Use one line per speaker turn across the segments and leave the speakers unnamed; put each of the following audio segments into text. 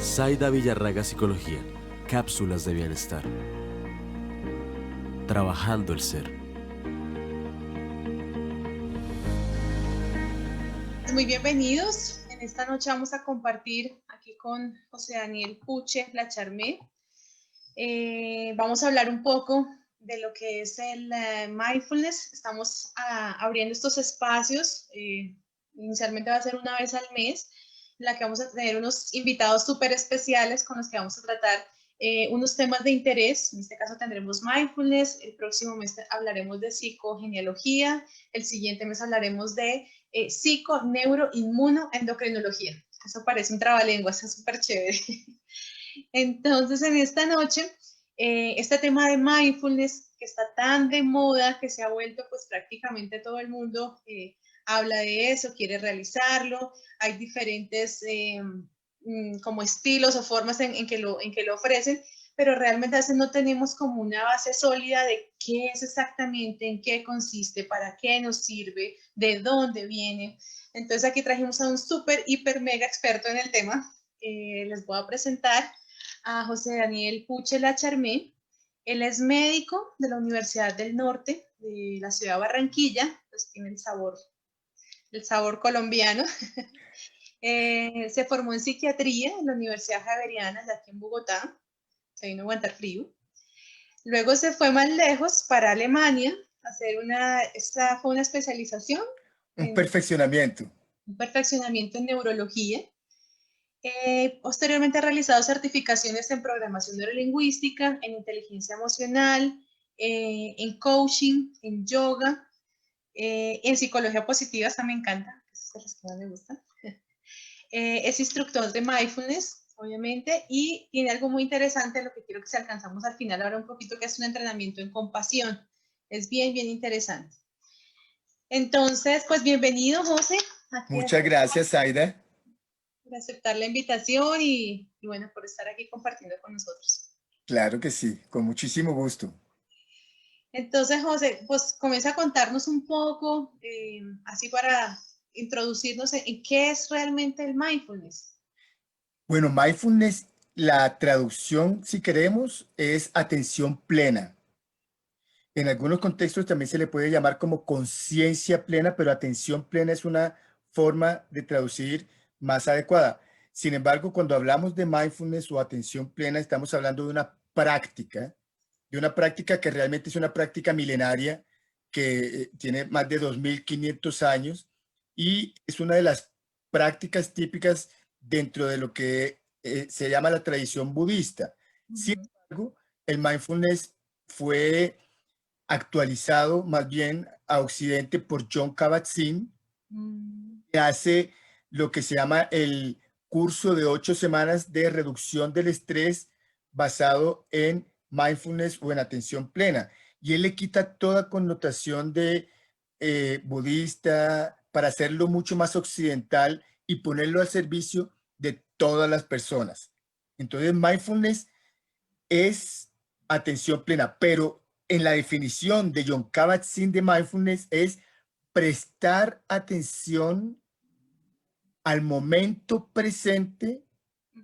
Zaida Villarraga Psicología. Cápsulas de bienestar. Trabajando el ser.
Muy bienvenidos. En esta noche vamos a compartir aquí con José Daniel Puche Lacharmé. Vamos a hablar un poco de lo que es el mindfulness. Estamos abriendo estos espacios. Inicialmente va a ser una vez al mes, en la que vamos a tener unos invitados súper especiales con los que vamos a tratar unos temas de interés. En este caso tendremos mindfulness. El próximo mes hablaremos de psicogenealogía. El siguiente mes hablaremos de psico, neuro, inmuno, endocrinología. Eso parece un trabalenguas, es súper chévere. Entonces, en esta noche, este tema de mindfulness, que está tan de moda, que se ha vuelto, pues prácticamente todo el mundo habla de eso, quiere realizarlo. Hay diferentes como estilos o formas en que lo ofrecen, pero realmente a veces no tenemos como una base sólida de qué es exactamente, en qué consiste, para qué nos sirve, de dónde viene. Entonces aquí trajimos a un súper, hiper, mega experto en el tema. Les voy a presentar a José Daniel Puche Lacharmé. Él es médico de la Universidad del Norte, de la ciudad de Barranquilla, pues tiene el sabor colombiano. Se formó en psiquiatría en la Universidad Javeriana, de aquí en Bogotá, se vino a aguantar frío. Luego se fue más lejos para Alemania, a hacer esta fue una especialización
Un
en
perfeccionamiento.
un perfeccionamiento en neurología. Posteriormente ha realizado certificaciones en programación neurolingüística, en inteligencia emocional, en coaching, en yoga, en psicología positiva, esta me encanta, esas son las que más me gustan. Es instructor de mindfulness, obviamente, y tiene algo muy interesante, lo que quiero que se alcanzamos al final ahora un poquito, que es un entrenamiento en compasión. Es bien, bien interesante. Entonces, pues bienvenido, José, aquí a
Muchas gracias, Aida.
por aceptar la invitación y bueno, por estar aquí compartiendo con nosotros.
Claro que sí, con muchísimo gusto.
Entonces, José, pues comienza a contarnos un poco, así para introducirnos en qué es realmente el mindfulness.
Bueno, mindfulness, la traducción, si queremos, es atención plena. En algunos contextos también se le puede llamar como conciencia plena, pero atención plena es una forma de traducir más adecuada. Sin embargo, cuando hablamos de mindfulness o atención plena, estamos hablando de una práctica que realmente es una práctica milenaria que tiene más de 2500 años y es una de las prácticas típicas dentro de lo que se llama la tradición budista. Sin
Uh-huh.
embargo, el mindfulness fue actualizado más bien a Occidente por Jon Kabat-Zinn,
Mm.
que hace lo que se llama el curso de 8 semanas de reducción del estrés basado en mindfulness o en atención plena. Y él le quita toda connotación de budista para hacerlo mucho más occidental y ponerlo al servicio de todas las personas. Entonces, mindfulness es atención plena, pero en la definición de Jon Kabat-Zinn de mindfulness es prestar atención al momento presente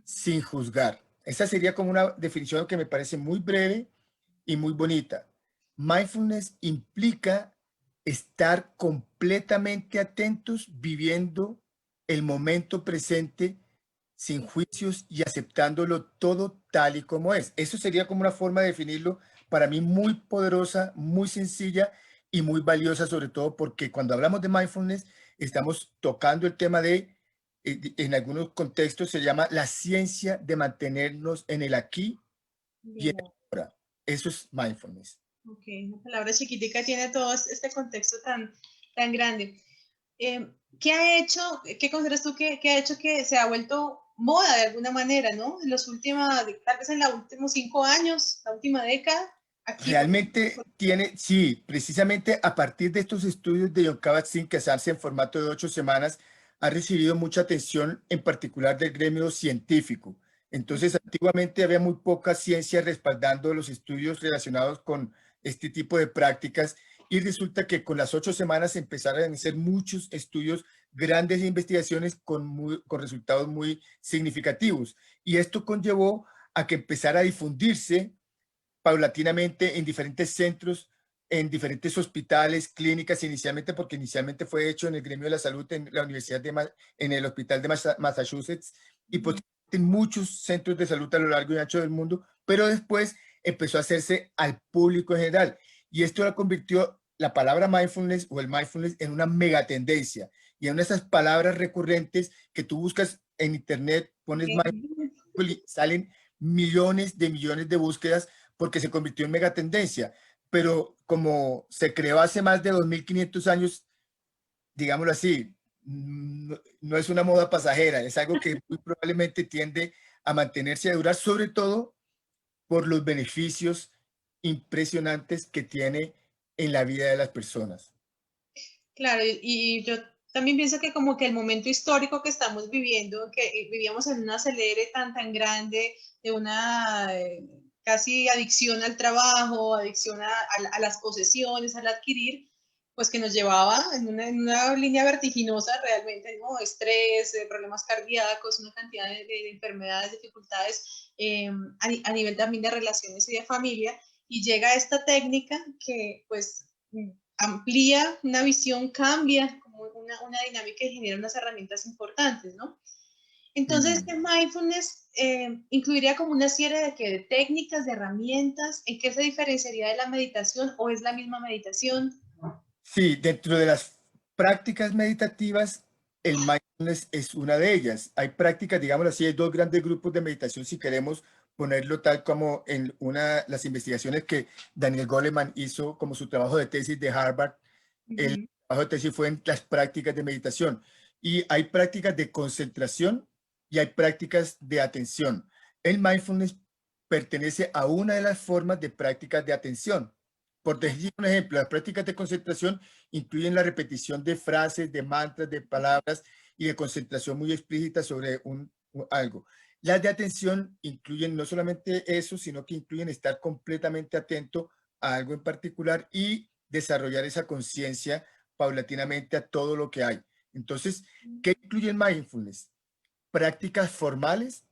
sin juzgar. Esa sería como una definición que me parece muy breve y muy bonita. Mindfulness implica estar completamente atentos viviendo el momento presente sin juicios y aceptándolo todo tal y como es. Eso sería como una forma de definirlo para mí muy poderosa, muy sencilla y muy valiosa, sobre todo porque cuando hablamos de mindfulness estamos tocando el tema de, en algunos contextos se llama la ciencia de mantenernos en el aquí y en el
Bien,
ahora. Eso es mindfulness.
ok, una palabra chiquitica tiene todo este contexto tan grande. ¿Qué ha hecho, qué consideras tú que ha hecho que se ha vuelto moda de alguna manera, ¿no? En los últimos, tal vez en los últimos 5 años, la última década, aquí por
Realmente tiene, sí, precisamente a partir de estos estudios de Jon Kabat-Zinn que se hacen en formato de 8 semanas, ha recibido mucha atención, en particular del gremio científico. Entonces, antiguamente había muy poca ciencia respaldando los estudios relacionados con este tipo de prácticas y resulta que con las 8 semanas empezaron a hacer muchos estudios grandes investigaciones con resultados muy significativos. Y esto conllevó a que empezara a difundirse paulatinamente en diferentes centros, en diferentes hospitales, clínicas, inicialmente, porque inicialmente fue hecho en el gremio de la salud en la Universidad en el Hospital de Massachusetts, y posteriormente en muchos centros de salud a lo largo y ancho del mundo, pero después empezó a hacerse al público en general. Y esto la convirtió la palabra mindfulness o el mindfulness en una megatendencia. Y en una de esas palabras recurrentes que tú buscas en internet, pones mindfulness, salen millones de búsquedas porque se convirtió en megatendencia. Pero como se creó hace más de 2500 años, digámoslo así, no es una moda pasajera, es algo que muy probablemente tiende a mantenerse y a durar, sobre todo por los beneficios impresionantes que tiene en la vida de las personas.
Claro, y yo también pienso que como que el momento histórico que estamos viviendo, que vivíamos en un acelere tan grande, de una casi adicción al trabajo, adicción a las posesiones, al adquirir, pues que nos llevaba en una línea vertiginosa realmente, ¿no? Estrés, problemas cardíacos, una cantidad de enfermedades, dificultades a nivel también de relaciones y de familia, y llega esta técnica que pues amplía una visión, cambia como una dinámica y genera unas herramientas importantes, ¿no? Entonces, este mindfulness incluiría como una serie de técnicas, de herramientas. ¿En qué se diferenciaría de la meditación o es la misma meditación?
Sí, dentro de las prácticas meditativas, el mindfulness es una de ellas. Hay prácticas, digamos así, hay dos grandes grupos de meditación, si queremos ponerlo tal como en las investigaciones que Daniel Goleman hizo como su trabajo de tesis de Harvard. El trabajo de tesis fue en las prácticas de meditación. Y hay prácticas de concentración y hay prácticas de atención. El mindfulness pertenece a una de las formas de prácticas de atención. Por decir un ejemplo, las prácticas de concentración incluyen la repetición de frases, de mantras, de palabras y de concentración muy explícita sobre algo. Las de atención incluyen no solamente eso, sino que incluyen estar completamente atento a algo en particular y desarrollar esa conciencia paulatinamente a todo lo que hay. Entonces, ¿qué incluye el mindfulness? Prácticas formales.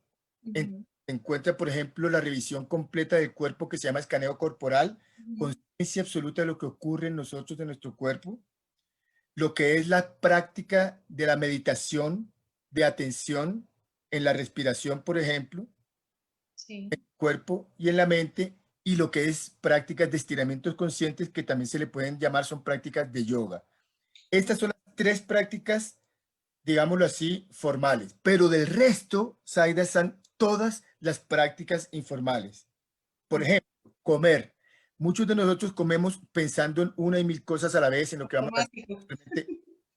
Se encuentra, por ejemplo, la revisión completa del cuerpo que se llama escaneo corporal, conciencia absoluta de lo que ocurre en nosotros, de nuestro cuerpo, lo que es la práctica de la meditación, de atención en la respiración, por ejemplo,
Sí.
en el cuerpo y en la mente, y lo que es prácticas de estiramientos conscientes que también se le pueden llamar, son prácticas de yoga. Estas son las tres prácticas, digámoslo así, formales, pero del resto, Zaida, están todas las prácticas informales. Por ejemplo, comer. Muchos de nosotros comemos pensando en una y mil cosas a la vez, en lo que vamos a
Automático.
hacer,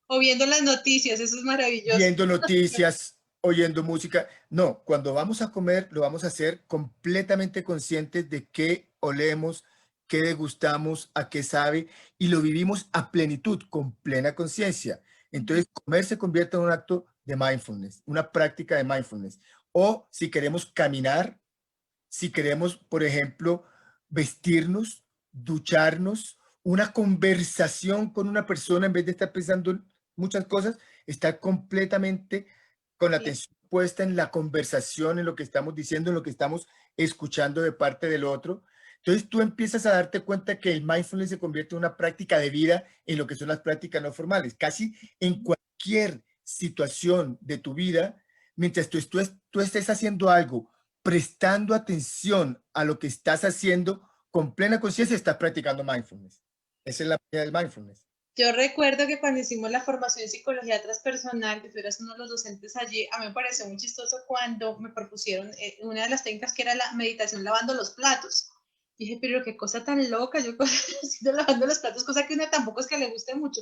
O viendo las noticias, eso es maravilloso.
viendo noticias, oyendo música. No, cuando vamos a comer, lo vamos a hacer completamente conscientes de qué olemos, qué degustamos, a qué sabe, y lo vivimos a plenitud, con plena conciencia. Entonces, comer se convierte en un acto de mindfulness, una práctica de mindfulness. O si queremos caminar, si queremos, por ejemplo, vestirnos, ducharnos, una conversación con una persona en vez de estar pensando en muchas cosas, estar completamente con la atención puesta en la conversación, en lo que estamos diciendo, en lo que estamos escuchando de parte del otro. Entonces tú empiezas a darte cuenta que el mindfulness se convierte en una práctica de vida en lo que son las prácticas no formales. Casi en cualquier situación de tu vida, mientras tú estés haciendo algo, prestando atención a lo que estás haciendo con plena conciencia, estás practicando mindfulness. Esa es la idea del mindfulness.
Yo recuerdo que cuando hicimos la formación en psicología transpersonal, que tú eras uno de los docentes allí, a mí me pareció muy chistoso cuando me propusieron una de las técnicas que era la meditación lavando los platos. Y dije, pero qué cosa tan loca, yo haciendo lavando los platos, cosa que a una tampoco es que le guste mucho.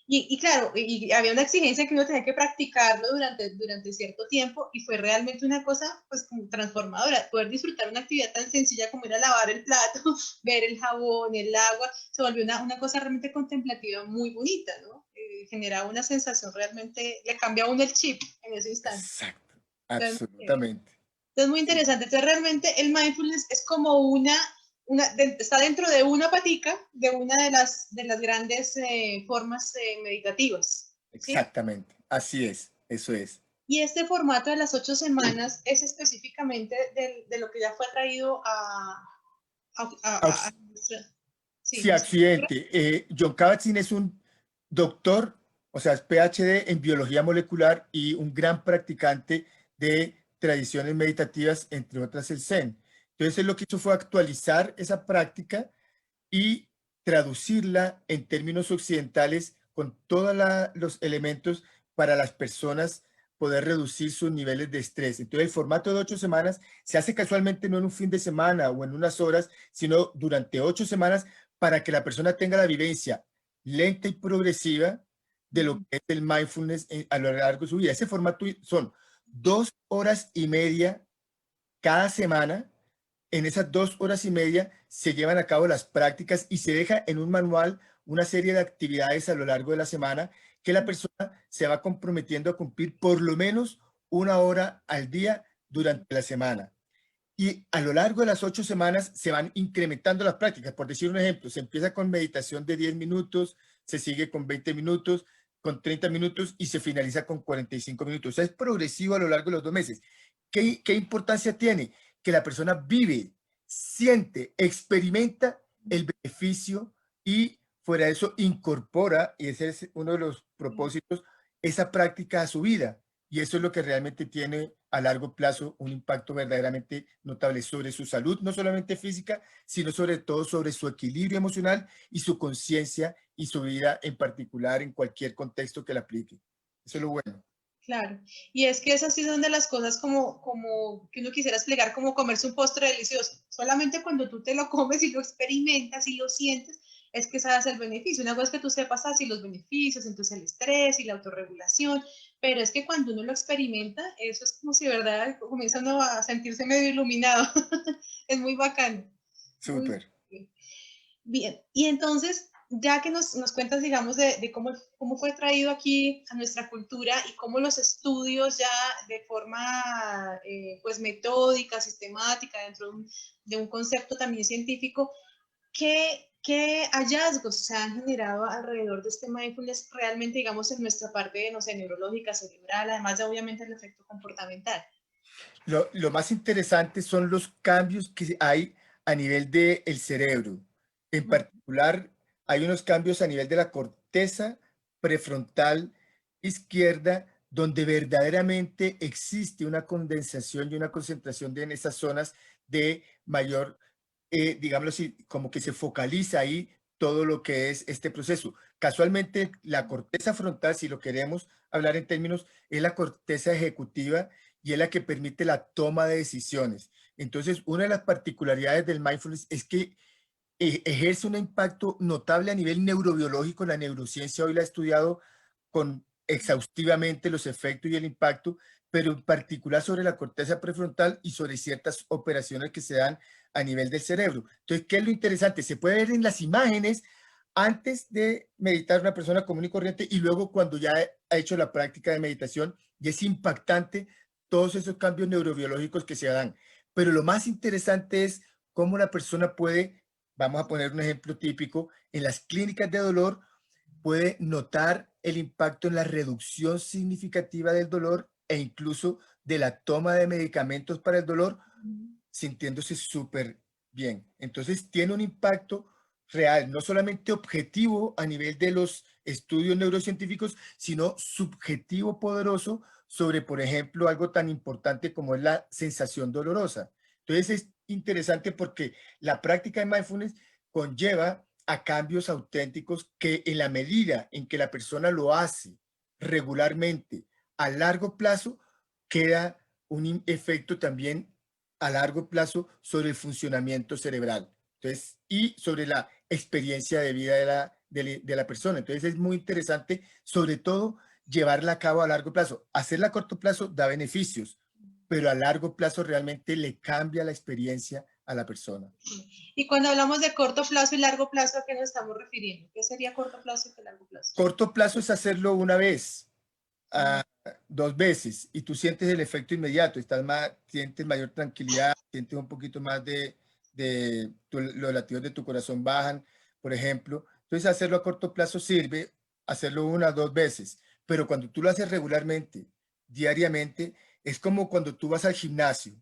Y claro, y había una exigencia que uno tenía que practicarlo durante cierto tiempo y fue realmente una cosa pues como transformadora, poder disfrutar una actividad tan sencilla como ir a lavar el plato, ver el jabón, el agua, se volvió una cosa realmente contemplativa muy bonita, ¿no? Generaba una sensación realmente, le cambia a uno el chip en ese instante.
Exacto,
Entonces,
absolutamente.
es muy
Sí.
interesante. Entonces, realmente el mindfulness es como está dentro de una patica de una de las grandes formas meditativas. ¿cierto?
Exactamente, así es, eso es.
Y este formato de las 8 semanas es específicamente de lo que ya fue traído a sí,
Sí,
¿es correcto?
accidente. John Kabat-Zinn es un doctor, o sea, es PhD en biología molecular y un gran practicante de tradiciones meditativas, entre otras el Zen. Entonces, él lo que hizo fue actualizar esa práctica y traducirla en términos occidentales con todos los elementos para las personas poder reducir sus niveles de estrés. Entonces, el formato de 8 semanas se hace casualmente no en un fin de semana o en unas horas, sino durante 8 semanas para que la persona tenga la vivencia lenta y progresiva de lo que es el mindfulness a lo largo de su vida. Ese formato son 2 horas y media cada semana. En esas 2 horas y media se llevan a cabo las prácticas y se deja en un manual una serie de actividades a lo largo de la semana que la persona se va comprometiendo a cumplir por lo menos 1 hora al día durante la semana. Y a lo largo de las 8 semanas se van incrementando las prácticas. Por decir un ejemplo, se empieza con meditación de 10 minutos, se sigue con 20 minutos, con 30 minutos y se finaliza con 45 minutos. O sea, es progresivo a lo largo de los 2 meses. ¿Qué importancia tiene? Que la persona vive, siente, experimenta el beneficio y fuera de eso incorpora, y ese es uno de los propósitos, esa práctica a su vida. Y eso es lo que realmente tiene a largo plazo un impacto verdaderamente notable sobre su salud, no solamente física, sino sobre todo sobre su equilibrio emocional y su conciencia y su vida en particular en cualquier contexto que la aplique. Eso es lo bueno.
Claro, y es que esas sí son de las cosas como que uno quisiera explicar como comerse un postre delicioso. Solamente cuando tú te lo comes y lo experimentas y lo sientes, es que sabes el beneficio. Una cosa es que tú sepas así los beneficios, entonces el estrés y la autorregulación, pero es que cuando uno lo experimenta, eso es como si de verdad comienza uno a sentirse medio iluminado. Es muy bacano. Muy
Súper.
bien. Y entonces, ya que nos cuentas, digamos, de cómo fue traído aquí a nuestra cultura y cómo los estudios ya de forma pues metódica, sistemática, dentro de un concepto también científico, ¿qué hallazgos se han generado alrededor de este mindfulness realmente, digamos, en nuestra parte, no sé, neurológica, cerebral, además de obviamente el efecto comportamental?
Lo más interesante son los cambios que hay a nivel del cerebro. En particular, hay unos cambios a nivel de la corteza prefrontal izquierda, donde verdaderamente existe una condensación y una concentración en esas zonas de mayor, digámoslo así, como que se focaliza ahí todo lo que es este proceso. Casualmente, la corteza frontal, si lo queremos hablar en términos, es la corteza ejecutiva y es la que permite la toma de decisiones. Entonces, una de las particularidades del mindfulness es que ejerce un impacto notable a nivel neurobiológico. La neurociencia hoy la ha estudiado con exhaustivamente los efectos y el impacto, pero en particular sobre la corteza prefrontal y sobre ciertas operaciones que se dan a nivel del cerebro. Entonces, ¿qué es lo interesante? Se puede ver en las imágenes antes de meditar una persona común y corriente y luego cuando ya ha hecho la práctica de meditación y es impactante todos esos cambios neurobiológicos que se dan. Pero lo más interesante es cómo la persona puede, vamos a poner un ejemplo típico, en las clínicas de dolor puede notar el impacto en la reducción significativa del dolor e incluso de la toma de medicamentos para el dolor, sintiéndose súper bien. Entonces tiene un impacto real, no solamente objetivo a nivel de los estudios neurocientíficos, sino subjetivo poderoso sobre, por ejemplo, algo tan importante como es la sensación dolorosa. Entonces es interesante porque la práctica de mindfulness conlleva a cambios auténticos que en la medida en que la persona lo hace regularmente a largo plazo, queda un efecto también a largo plazo sobre el funcionamiento cerebral. Entonces, y sobre la experiencia de vida de la persona. Entonces, es muy interesante, sobre todo, llevarla a cabo a largo plazo. Hacerla a corto plazo da beneficios, pero a largo plazo realmente le cambia la experiencia a la persona.
Y cuando hablamos de corto plazo y largo plazo, ¿a qué nos estamos refiriendo? ¿Qué sería corto plazo y qué largo plazo?
Corto plazo es hacerlo una vez, a 2 veces, y tú sientes el efecto inmediato, sientes mayor tranquilidad, sientes un poquito más los latidos de tu corazón bajan, por ejemplo. Entonces, hacerlo a corto plazo sirve, hacerlo 1 o 2 veces, pero cuando tú lo haces regularmente, diariamente, es como cuando tú vas al gimnasio.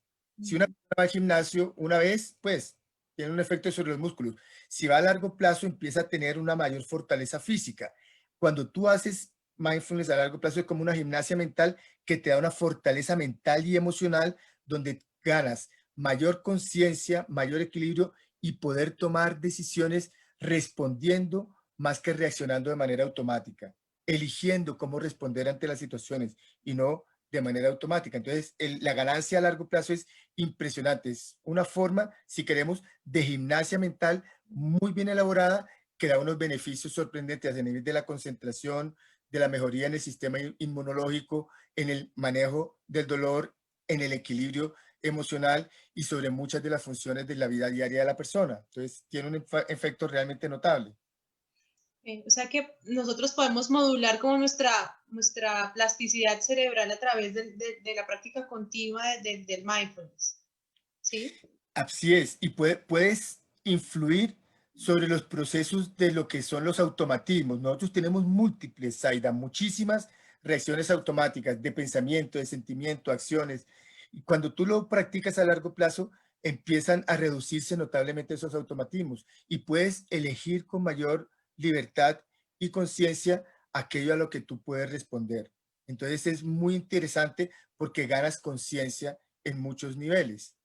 Si una persona va al gimnasio una vez, pues tiene un efecto sobre los músculos. Si va a largo plazo, empieza a tener una mayor fortaleza física. Cuando tú haces mindfulness a largo plazo, es como una gimnasia mental que te da una fortaleza mental y emocional donde ganas mayor conciencia, mayor equilibrio y poder tomar decisiones respondiendo más que reaccionando de manera automática, eligiendo cómo responder ante las situaciones y no de manera automática. Entonces, la ganancia a largo plazo es impresionante. Es una forma, si queremos, de gimnasia mental muy bien elaborada que da unos beneficios sorprendentes a nivel de la concentración, de la mejoría en el sistema inmunológico, en el manejo del dolor, en el equilibrio emocional y sobre muchas de las funciones de la vida diaria de la persona. Entonces, tiene un efecto realmente notable.
O sea que nosotros podemos modular como nuestra plasticidad cerebral a través de la práctica continua del mindfulness, ¿sí?
Así es, y puedes influir sobre los procesos de lo que son los automatismos. Nosotros tenemos múltiples, Zaida, muchísimas reacciones automáticas de pensamiento, de sentimiento, acciones. Y cuando tú lo practicas a largo plazo, empiezan a reducirse notablemente esos automatismos y puedes elegir con mayor libertad y conciencia aquello a lo que tú puedes responder. Entonces es muy interesante porque ganas conciencia en muchos niveles.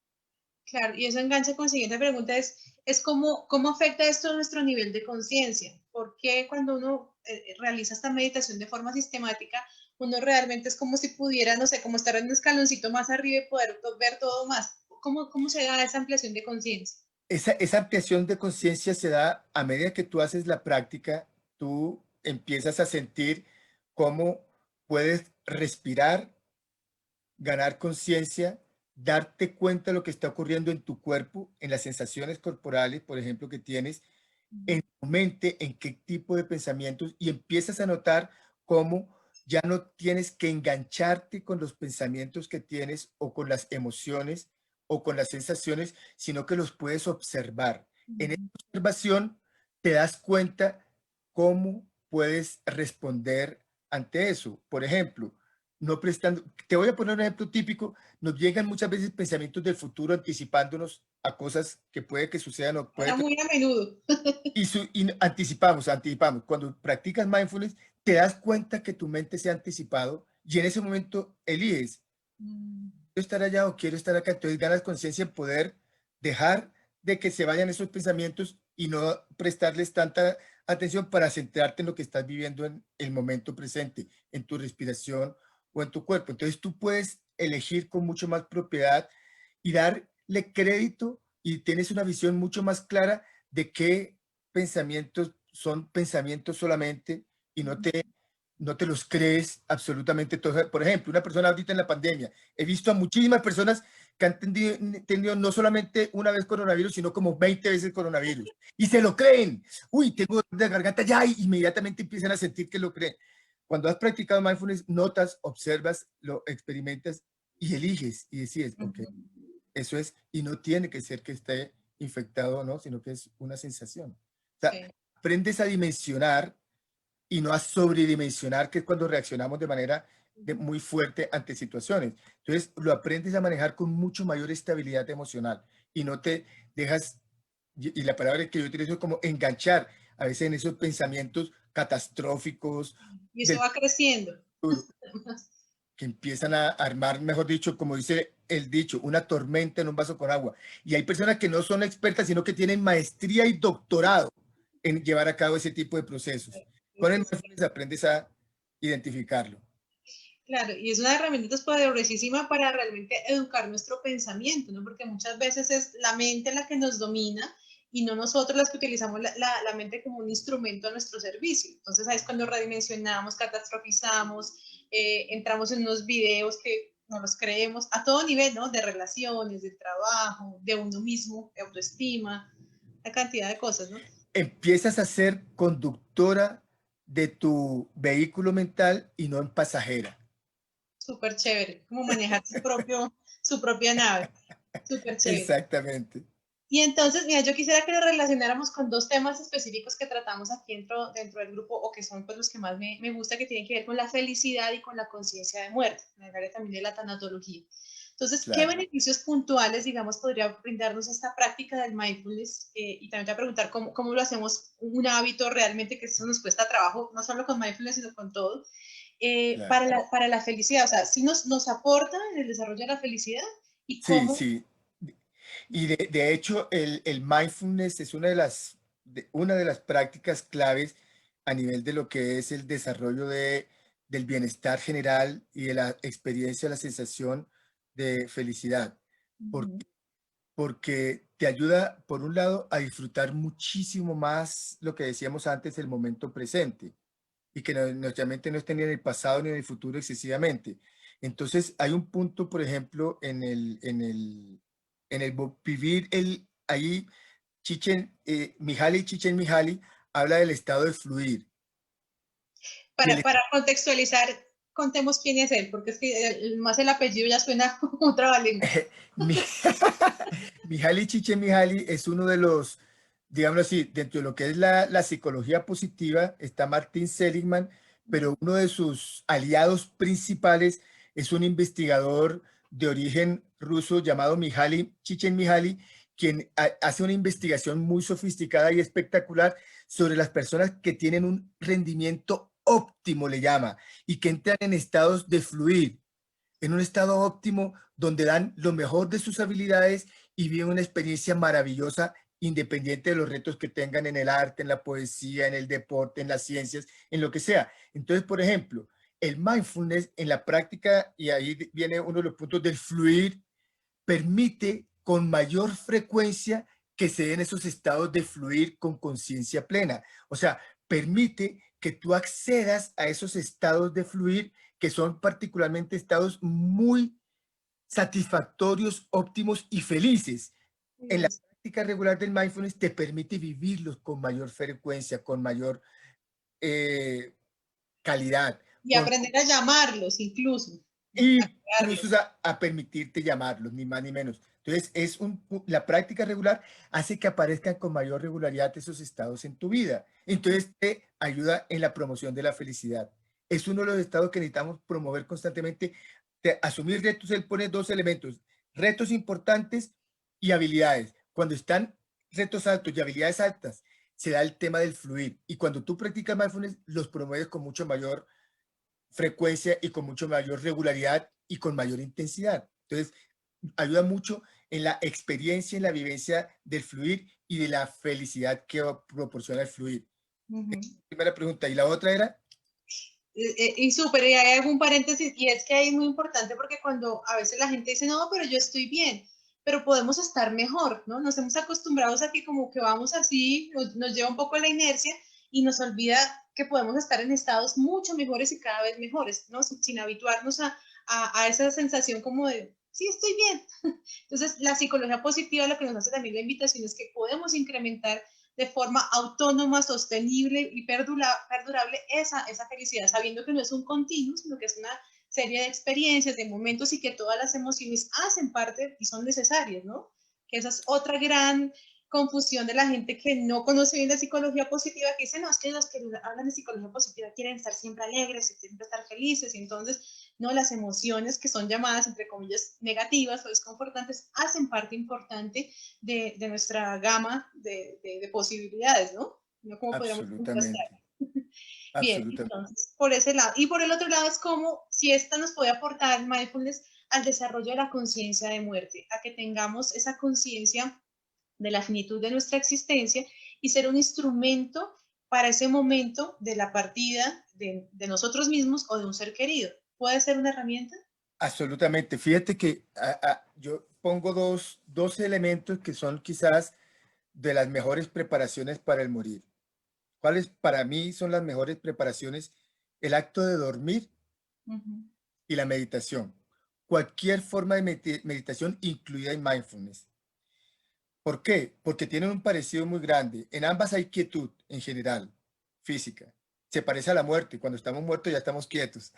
Claro, y eso engancha con la siguiente pregunta, es cómo afecta esto a nuestro nivel de conciencia. ¿Por qué cuando uno realiza esta meditación de forma sistemática, uno realmente es como si pudiera, no sé, como estar en un escaloncito más arriba y poder ver todo más? ¿Cómo se da esa ampliación de conciencia?
Esa ampliación de conciencia se da a medida que tú haces la práctica, tú empiezas a sentir cómo puedes respirar, ganar conciencia, darte cuenta de lo que está ocurriendo en tu cuerpo, en las sensaciones corporales, por ejemplo, que tienes, en tu mente, en qué tipo de pensamientos, y empiezas a notar cómo ya no tienes que engancharte con los pensamientos que tienes o con las emociones o con las sensaciones, sino que los puedes observar. En esta observación te das cuenta cómo puedes responder ante eso. Por ejemplo, no prestando, te voy a poner un ejemplo típico, nos llegan muchas veces pensamientos del futuro anticipándonos a cosas que puede que sucedan o puede
Era
que
muy a menudo.
y anticipamos. Cuando practicas mindfulness, te das cuenta que tu mente se ha anticipado y en ese momento eliges, quiero estar allá o quiero estar acá. Entonces ganas conciencia en poder dejar de que se vayan esos pensamientos y no prestarles tanta atención para centrarte en lo que estás viviendo en el momento presente, en tu respiración o en tu cuerpo. Entonces tú puedes elegir con mucho más propiedad y darle crédito y tienes una visión mucho más clara de qué pensamientos son pensamientos solamente y no te los crees absolutamente todos. Por ejemplo, una persona ahorita en la pandemia, he visto a muchísimas personas que han tenido no solamente una vez coronavirus, sino como 20 veces coronavirus. Y se lo creen. Uy, tengo de garganta ya y inmediatamente empiezan a sentir que lo creen. Cuando has practicado mindfulness, notas, observas, lo experimentas y eliges y decides, ok, eso es, y no tiene que ser que esté infectado o no, sino que es una sensación. O sea,
Sí.
aprendes a dimensionar y no a sobredimensionar, que es cuando reaccionamos de manera muy fuerte ante situaciones. Entonces, lo aprendes a manejar con mucho mayor estabilidad emocional y no te dejas, y la palabra que yo utilizo es como enganchar a veces en esos pensamientos catastróficos
Y eso
del
va creciendo.
futuro, que empiezan a armar, mejor dicho, como dice el dicho, una tormenta en un vaso con agua. Y hay personas que no son expertas, sino que tienen maestría y doctorado en llevar a cabo ese tipo de procesos. Con el mindfulness aprendes a identificarlo.
Claro, y es una herramienta poderosísima para realmente educar nuestro pensamiento, ¿no? Porque muchas veces es la mente la que nos domina y no nosotros las que utilizamos la mente como un instrumento a nuestro servicio. Entonces ahí es cuando redimensionamos, catastrofizamos, entramos en unos videos que no los creemos a todo nivel, ¿no? De relaciones, de trabajo, de uno mismo, de autoestima, la cantidad de cosas, ¿no?
Empiezas a ser conductora de tu vehículo mental y no en pasajera.
Súper chévere, como manejar su propia nave, súper chévere.
Exactamente.
Y entonces, mira, yo quisiera que lo relacionáramos con dos temas específicos que tratamos aquí dentro del grupo, o que son pues, los que más me gusta, que tienen que ver con la felicidad y con la conciencia de muerte, en el área también de la tanatología. Entonces, ¿qué
Claro.
beneficios puntuales, digamos, podría brindarnos esta práctica del mindfulness? Y también te voy a preguntar cómo lo hacemos un hábito realmente, que eso nos cuesta trabajo, no solo con mindfulness, sino con todo,
Claro.
para la felicidad. O sea, sí nos aporta en el desarrollo de la felicidad y
Sí,
cómo.
sí. Y de hecho, el mindfulness es una de las prácticas claves a nivel de lo que es el desarrollo del bienestar general y de la experiencia, la sensación de felicidad. Por-
Ujú.
Porque te ayuda, por un lado, a disfrutar muchísimo más lo que decíamos antes, el momento presente, y que nuestra mente no esté ni en el pasado ni en el futuro excesivamente. Entonces, hay un punto, por ejemplo, vivir ahí, Mihaly Mihaly habla del estado de fluir. Y el,
Para contextualizar, contemos quién es él, porque es que más el apellido ya suena como un trabalenguas.
Mi- Mihaly Csikszentmihalyi es uno de los, digamos así, dentro de lo que es la psicología positiva, está Martin Seligman, pero uno de sus aliados principales es un investigador de origen ruso llamado Mihaly Csikszentmihalyi, quien hace una investigación muy sofisticada y espectacular sobre las personas que tienen un rendimiento óptimo, le llama, y que entran en estados de fluir, en un estado óptimo donde dan lo mejor de sus habilidades y viven una experiencia maravillosa independiente de los retos que tengan en el arte, en la poesía, en el deporte, en las ciencias, en lo que sea. Entonces, por ejemplo, el mindfulness en la práctica, y ahí viene uno de los puntos del fluir, permite con mayor frecuencia que se den esos estados de fluir con conciencia plena. O sea, permite que tú accedas a esos estados de fluir que son particularmente estados muy satisfactorios, óptimos y felices. En la práctica regular del mindfulness te permite vivirlos con mayor frecuencia, con mayor eh, calidad,
Y aprender a llamarlos incluso, ¿no? A
incluso
crearlos.
a permitirte llamarlos, ni más ni menos. Entonces, la práctica regular hace que aparezcan con mayor regularidad esos estados en tu vida. Entonces, te ayuda en la promoción de la felicidad. Es uno de los estados que necesitamos promover constantemente. Asumir retos, él pone dos elementos, retos importantes y habilidades. Cuando están retos altos y habilidades altas, se da el tema del fluir. Y cuando tú practicas mindfulness, los promueves con mucho mayor frecuencia y con mucho mayor regularidad y con mayor intensidad. Entonces, ayuda mucho en la experiencia, en la vivencia del fluir y de la felicidad que proporciona el fluir.
Ujú.
Primera pregunta. ¿Y la otra era?
Y súper, y hay algún paréntesis, y es que ahí es muy importante porque cuando a veces la gente dice, no, pero yo estoy bien, pero podemos estar mejor, ¿no? Nos hemos acostumbrado a que como que vamos así, nos lleva un poco la inercia y nos olvida que podemos estar en estados mucho mejores y cada vez mejores, ¿no? Sin habituarnos a esa sensación como de, sí, estoy bien. Entonces, la psicología positiva lo que nos hace también la invitación es que podemos incrementar de forma autónoma, sostenible y perdurable esa felicidad, sabiendo que no es un continuo, sino que es una serie de experiencias, de momentos y que todas las emociones hacen parte y son necesarias, ¿no? Que esa es otra gran confusión de la gente que no conoce bien la psicología positiva, que dice, no, es que los que hablan de psicología positiva quieren estar siempre alegres, siempre estar felices, y entonces, no, las emociones que son llamadas, entre comillas, negativas o desconfortantes, hacen parte importante de nuestra gama de posibilidades, ¿no? ¿No? ¿Cómo podríamos contrastar?
Absolutamente,
Bien,
absolutamente.
entonces, por ese lado. Y por el otro lado es como si esta nos puede aportar mindfulness al desarrollo de la conciencia de muerte, a que tengamos esa conciencia de la finitud de nuestra existencia y ser un instrumento para ese momento de la partida de nosotros mismos o de un ser querido. ¿Puede ser una herramienta?
Absolutamente. Fíjate que yo pongo dos elementos que son quizás de las mejores preparaciones para el morir. ¿Cuáles para mí son las mejores preparaciones? El acto de dormir
Uh -huh.
y la meditación. Cualquier forma de meditación incluida en mindfulness. ¿Por qué? Porque tienen un parecido muy grande. En ambas hay quietud en general, física. Se parece a la muerte. Cuando estamos muertos ya estamos quietos.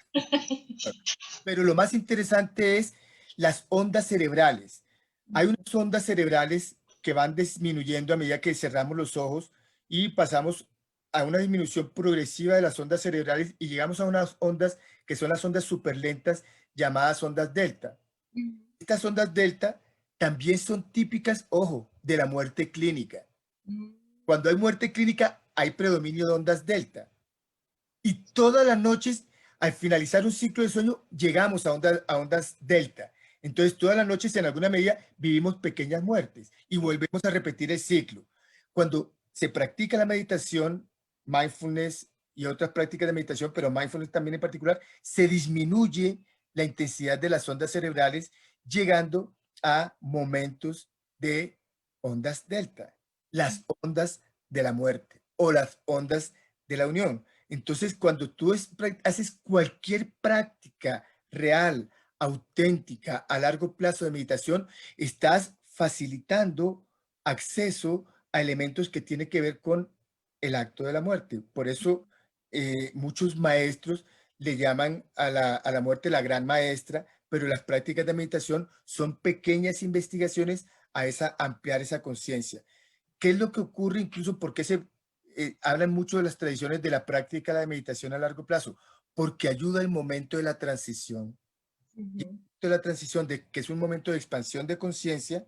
Pero lo más interesante es las ondas cerebrales. Hay unas ondas cerebrales que van disminuyendo a medida que cerramos los ojos y pasamos a una disminución progresiva de las ondas cerebrales y llegamos a unas ondas que son las ondas superlentas llamadas ondas delta. Estas ondas delta también son típicas, ojo, de la muerte clínica. Cuando hay muerte clínica, hay predominio de ondas delta. Y todas las noches, al finalizar un ciclo de sueño, llegamos a ondas delta. Entonces, todas las noches, en alguna medida, vivimos pequeñas muertes y volvemos a repetir el ciclo. Cuando se practica la meditación, mindfulness y otras prácticas de meditación, pero mindfulness también en particular, se disminuye la intensidad de las ondas cerebrales, llegando a momentos de ondas delta, las ondas de la muerte o las ondas de la unión. Entonces, cuando tú haces cualquier práctica real, auténtica, a largo plazo de meditación, estás facilitando acceso a elementos que tienen que ver con el acto de la muerte. Por eso muchos maestros le llaman a la muerte la gran maestra, pero las prácticas de meditación son pequeñas investigaciones a ampliar esa conciencia. ¿Qué es lo que ocurre? Incluso porque hablan mucho de las tradiciones de la práctica de meditación a largo plazo, porque ayuda el momento de la transición. De la transición, que es un momento de expansión de conciencia,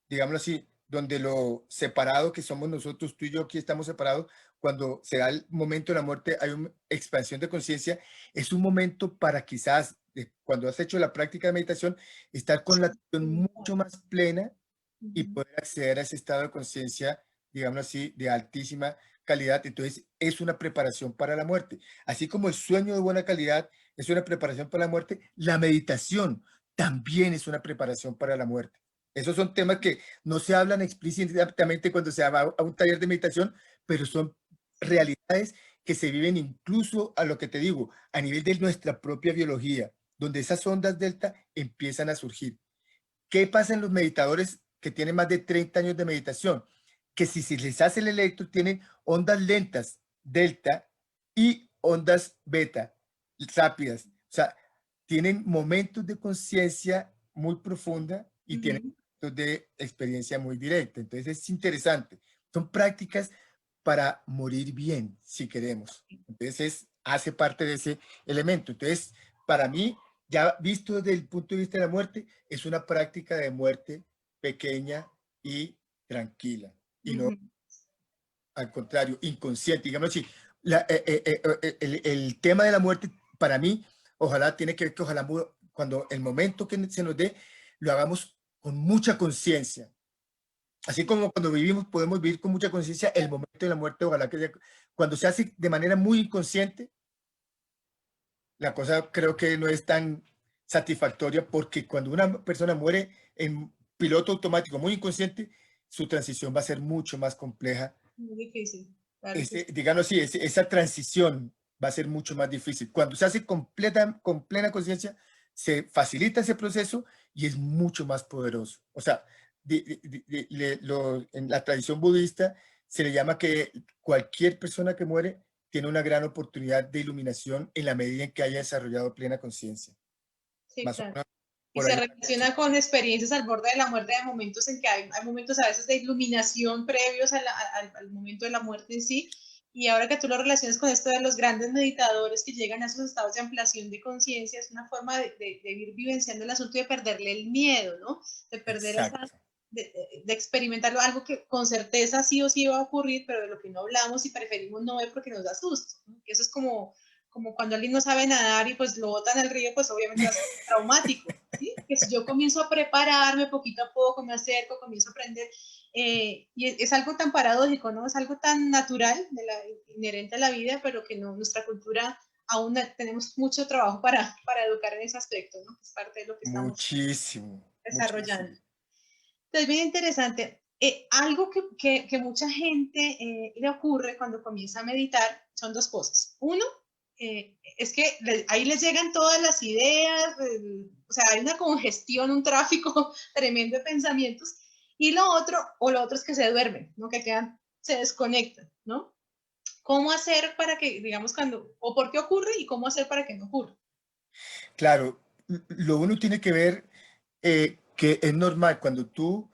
digámoslo así, donde lo separado que somos nosotros, tú y yo aquí estamos separados, cuando se da el momento de la muerte hay una expansión de conciencia, es un momento para quizás, cuando has hecho la práctica de meditación, estar con la atención mucho más plena y poder acceder a ese estado de conciencia, digámoslo así, de altísima calidad. Entonces, es una preparación para la muerte. Así como el sueño de buena calidad es una preparación para la muerte, la meditación también es una preparación para la muerte. Esos son temas que no se hablan explícitamente cuando se va a un taller de meditación, pero son realidades que se viven incluso a lo que te digo, a nivel de nuestra propia biología, donde esas ondas delta empiezan a surgir. ¿Qué pasa en los meditadores que tienen más de 30 años de meditación? Que si se les hace el electro, tienen ondas lentas, delta, y ondas beta, rápidas. O sea, tienen momentos de conciencia muy profunda y tienen momentos de experiencia muy directa. Entonces es interesante. Son prácticas para morir bien, si queremos. Entonces hace parte de ese elemento. Entonces, para mí, ya visto desde el punto de vista de la muerte, es una práctica de muerte pequeña y tranquila. Y no, al contrario, inconsciente. Digamos así, el tema de la muerte, para mí, ojalá tiene que ver que ojalá cuando el momento que se nos dé, lo hagamos con mucha conciencia. Así como cuando vivimos, podemos vivir con mucha conciencia, el momento de la muerte, ojalá que cuando se hace de manera muy inconsciente, la cosa creo que no es tan satisfactoria, porque cuando una persona muere en piloto automático muy inconsciente, su transición va a ser mucho más compleja.
Muy difícil. Claro que sí.
Digamos así, esa transición va a ser mucho más difícil. Cuando se hace con plena conciencia, se facilita ese proceso y es mucho más poderoso. O sea, en la tradición budista se le llama que cualquier persona que muere tiene una gran oportunidad de iluminación en la medida en que haya desarrollado plena conciencia.
Sí,
Más o
claro.
menos
Y
por
se
ahí.
relaciona con experiencias al borde de la muerte, de momentos en que hay momentos a veces de iluminación previos al momento de la muerte en sí. Y ahora que tú lo relacionas con esto de los grandes meditadores que llegan a esos estados de ampliación de conciencia, es una forma de ir vivenciando el asunto y de perderle el miedo, ¿no? De perder esa,
Exacto.
de experimentarlo, algo que con certeza sí o sí va a ocurrir, pero de lo que no hablamos y preferimos no ver porque nos da susto, ¿no? Eso es como cuando alguien no sabe nadar y pues lo botan al río, pues obviamente va a ser traumático, ¿sí? Que si yo comienzo a prepararme poquito a poco, me acerco, comienzo a aprender, y es algo tan paradójico, ¿no? Es algo tan natural, inherente a la vida, pero que no, nuestra cultura aún tenemos mucho trabajo para educar en ese aspecto, ¿no? Es parte de lo que estamos
Muchísimo,
desarrollando.
muchísimo.
Entonces, bien interesante. Algo que mucha gente le ocurre cuando comienza a meditar son dos cosas. Uno, es que ahí les llegan todas las ideas, o sea, hay una congestión, un tráfico tremendo de pensamientos. Y lo otro es que se duermen, ¿no? Que quedan, se desconectan, ¿no? ¿Cómo hacer para que, digamos, o por qué ocurre y cómo hacer para que no ocurra?
Claro, lo uno tiene que ver que es normal cuando tú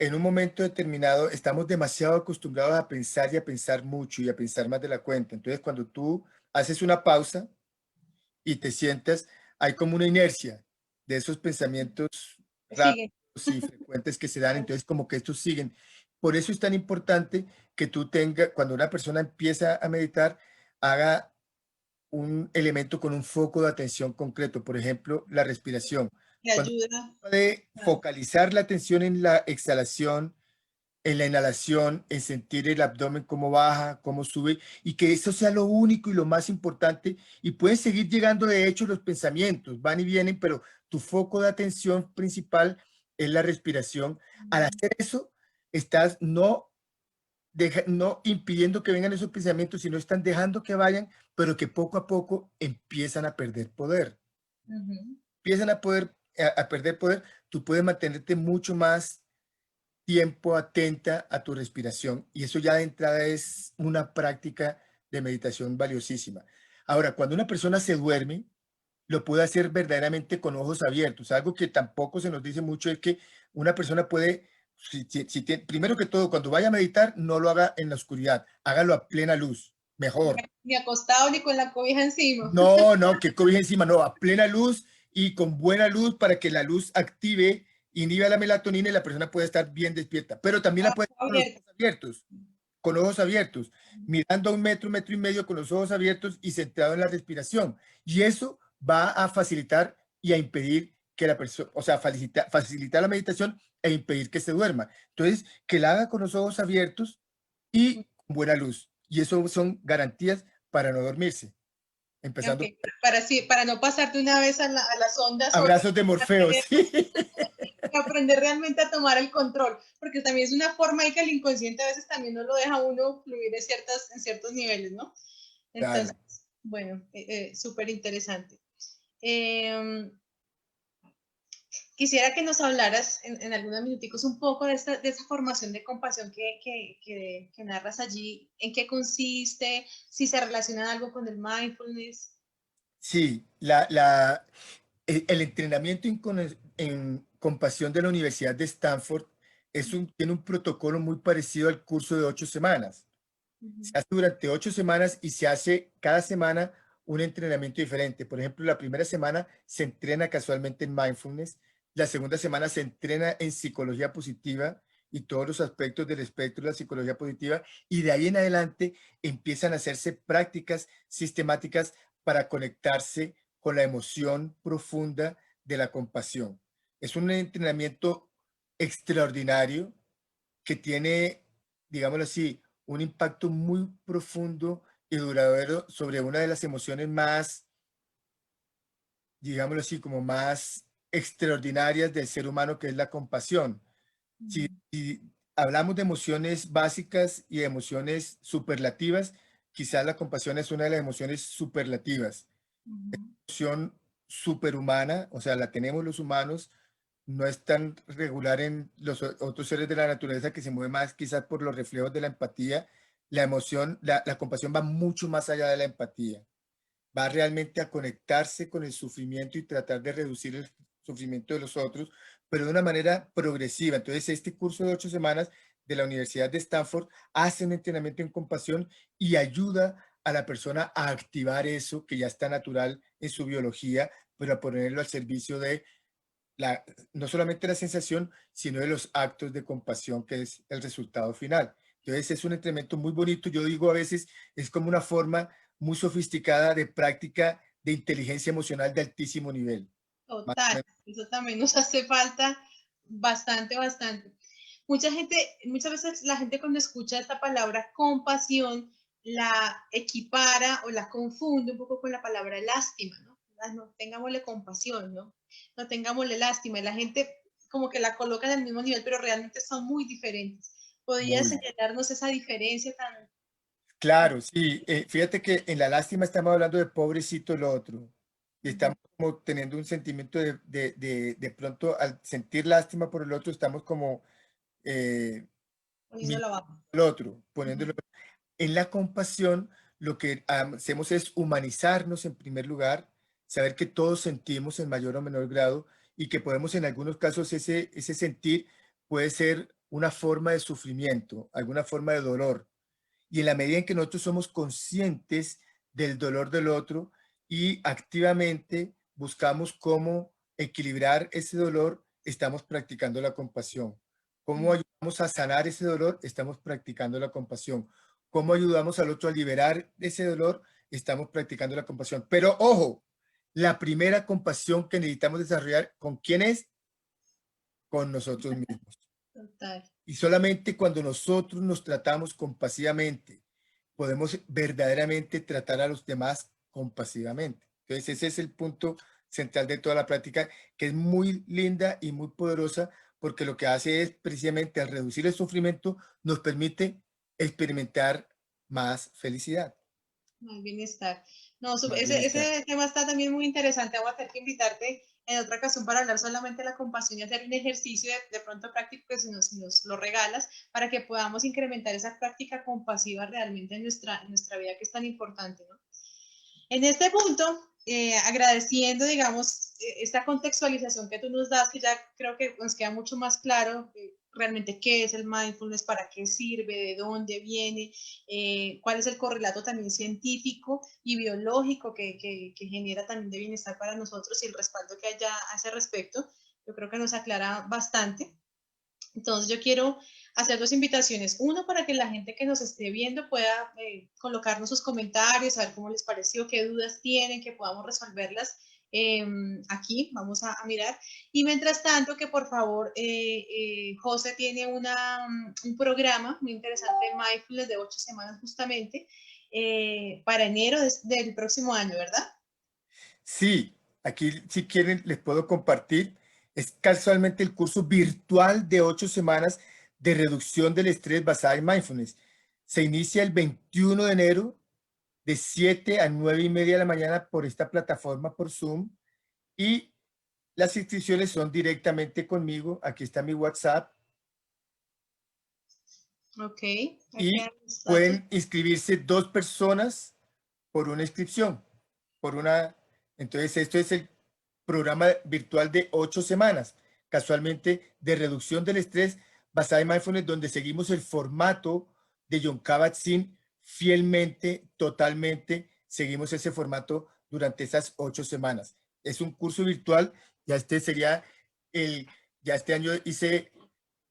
en un momento determinado estamos demasiado acostumbrados a pensar y a pensar mucho y a pensar más de la cuenta. Entonces, cuando tú haces una pausa y te sientas, hay como una inercia de esos pensamientos rápidos
Sigue.
y frecuentes que se dan. Entonces, como que estos siguen. Por eso es tan importante que tú tengas, cuando una persona empieza a meditar, haga un elemento con un foco de atención concreto, por ejemplo, la respiración.
Le
Cuando
ayuda.
puede focalizar la atención en la exhalación, en la inhalación, en sentir el abdomen cómo baja, cómo sube, y que eso sea lo único y lo más importante, y pueden seguir llegando de hecho los pensamientos, van y vienen, pero tu foco de atención principal es la respiración. Al hacer eso, estás no impidiendo que vengan esos pensamientos, sino están dejando que vayan, pero que poco a poco empiezan a perder poder.
Ujú.
Empiezan a perder poder, tú puedes mantenerte mucho más tiempo atenta a tu respiración y eso ya de entrada es una práctica de meditación valiosísima. Ahora, cuando una persona se duerme, lo puede hacer verdaderamente con ojos abiertos. Algo que tampoco se nos dice mucho es que una persona puede, primero que todo, cuando vaya a meditar, no lo haga en la oscuridad, hágalo a plena luz, mejor.
Ni acostado ni con la cobija encima.
No, no, que cobije encima, no, a plena luz y con buena luz para que la luz active, inhiba la melatonina y la persona puede estar bien despierta. Pero también la puede hacer con los
Abierto.
ojos abiertos, con ojos abiertos, mirando a un metro, metro y medio con los ojos abiertos y centrado en la respiración. Y eso va a facilitar y a impedir que la persona, o sea, facilitar la meditación e impedir que se duerma. Entonces, que la haga con los ojos abiertos y con buena luz. Y eso son garantías para no dormirse. Empezando.
Ok, para no pasarte una vez a las ondas o
Abrazos de Morfeo, sí.
aprender realmente a tomar el control, porque también es una forma ahí que el inconsciente a veces también no lo deja a uno fluir en ciertos niveles, ¿no?
Claro.
Entonces, bueno, súper interesante. Eh, Quisiera que nos hablaras en algunos minuticos un poco de esa formación de compasión que narras allí, en qué consiste, si se relaciona algo con el mindfulness.
Sí, el entrenamiento en compasión de la Universidad de Stanford tiene un protocolo muy parecido al curso de 8 semanas. Se
Ujú,
hace durante 8 semanas y se hace cada semana un entrenamiento diferente. Por ejemplo, la primera semana se entrena casualmente en mindfulness, la segunda semana se entrena en psicología positiva y todos los aspectos del espectro de la psicología positiva, y de ahí en adelante empiezan a hacerse prácticas sistemáticas para conectarse con la emoción profunda de la compasión. Es un entrenamiento extraordinario que tiene, digámoslo así, un impacto muy profundo y duradero sobre una de las emociones más, digámoslo así, como más extraordinarias del ser humano, que es la compasión. Si hablamos de emociones básicas y emociones superlativas, quizás la compasión es una de las emociones superlativas.
ujú,
Emoción superhumana, o sea, la tenemos los humanos, no es tan regular en los otros seres de la naturaleza, que se mueve más quizás por los reflejos de la empatía. La emoción, la compasión va mucho más allá de la empatía, va realmente a conectarse con el sufrimiento y tratar de reducir el sufrimiento de los otros, pero de una manera progresiva. Entonces, este curso de 8 semanas de la Universidad de Stanford hace un entrenamiento en compasión y ayuda a la persona a activar eso que ya está natural en su biología, pero a ponerlo al servicio de no solamente la sensación, sino de los actos de compasión, que es el resultado final. Entonces es un entrenamiento muy bonito. Yo digo a veces, es como una forma muy sofisticada de práctica de inteligencia emocional de altísimo nivel. Más o
total,
menos.
eso también nos hace falta bastante, bastante. Muchas veces la gente cuando escucha esta palabra compasión la equipara o la confunde un poco con la palabra lástima, ¿no? No tengámosle compasión, ¿no? No tengámosle lástima. Y la gente como que la coloca en el mismo nivel, pero realmente son muy diferentes. ¿Podría
Muy
señalarnos esa diferencia tan...
claro, sí. Fíjate que en la lástima estamos hablando de pobrecito el otro. Y
Ujú,
estamos como teniendo un sentimiento de pronto, al sentir lástima por el otro, estamos como eh,
poniendo la
minimizando
baja?
al otro, poniéndolo.
Ujú,
En la compasión, lo que hacemos es humanizarnos en primer lugar, saber que todos sentimos en mayor o menor grado y que podemos en algunos casos ese sentir puede ser una forma de sufrimiento, alguna forma de dolor. Y en la medida en que nosotros somos conscientes del dolor del otro y activamente buscamos cómo equilibrar ese dolor, estamos practicando la compasión. ¿Cómo ayudamos a sanar ese dolor? Estamos practicando la compasión. ¿Cómo ayudamos al otro a liberar ese dolor? Estamos practicando la compasión. Pero ojo, la primera compasión que necesitamos desarrollar, ¿con quién es? Con nosotros mismos.
Total.
Y solamente cuando nosotros nos tratamos compasivamente, podemos verdaderamente tratar a los demás compasivamente. Entonces, ese es el punto central de toda la práctica, que es muy linda y muy poderosa, porque lo que hace es precisamente al reducir el sufrimiento, nos permite experimentar más felicidad.
Más bienestar. No,
Más
ese,
bienestar.
ese tema está también muy interesante. Vamos a tener que invitarte en otra ocasión para hablar solamente de la compasión y hacer un ejercicio de pronto práctico que si nos lo regalas para que podamos incrementar esa práctica compasiva realmente en nuestra vida que es tan importante, ¿no? En este punto, agradeciendo, digamos, esta contextualización que tú nos das, que ya creo que nos queda mucho más claro realmente qué es el mindfulness, para qué sirve, de dónde viene, cuál es el correlato también científico y biológico que genera también de bienestar para nosotros y el respaldo que haya a ese respecto. Yo creo que nos aclara bastante. Entonces yo quiero hacer dos invitaciones. Uno, para que la gente que nos esté viendo pueda colocarnos sus comentarios, saber cómo les pareció, qué dudas tienen, que podamos resolverlas aquí. Vamos a mirar. Y mientras tanto, que por favor, José tiene un programa muy interesante de Mindfulness de 8 semanas justamente para enero del próximo año, ¿verdad?
Sí, aquí si quieren les puedo compartir. Es casualmente el curso virtual de 8 semanas de reducción del estrés basada en mindfulness. Se inicia el 21 de enero de 7 a 9 y media de la mañana por esta plataforma, por Zoom. Y las inscripciones son directamente conmigo. Aquí está mi WhatsApp.
Ok.
Y pueden inscribirse 2 personas por una inscripción. Entonces, esto es el programa virtual de 8 semanas, casualmente de reducción del estrés basada en mindfulness, donde seguimos el formato de Jon Kabat-Zinn fielmente, totalmente. Seguimos ese formato durante esas 8 semanas. Es un curso virtual. Ya este año hice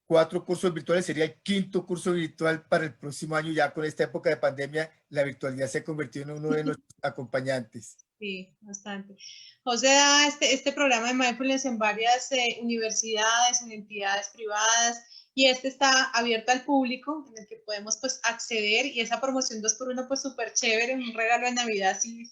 4 cursos virtuales, sería el 5º curso virtual para el próximo año. Ya con esta época de pandemia, la virtualidad se ha convertido en uno de nuestros acompañantes.
Sí, bastante. José da este programa de mindfulness en varias universidades, en entidades privadas, y este está abierto al público, en el que podemos pues acceder, y esa promoción 2x1 pues súper chévere, un regalo de Navidad, así,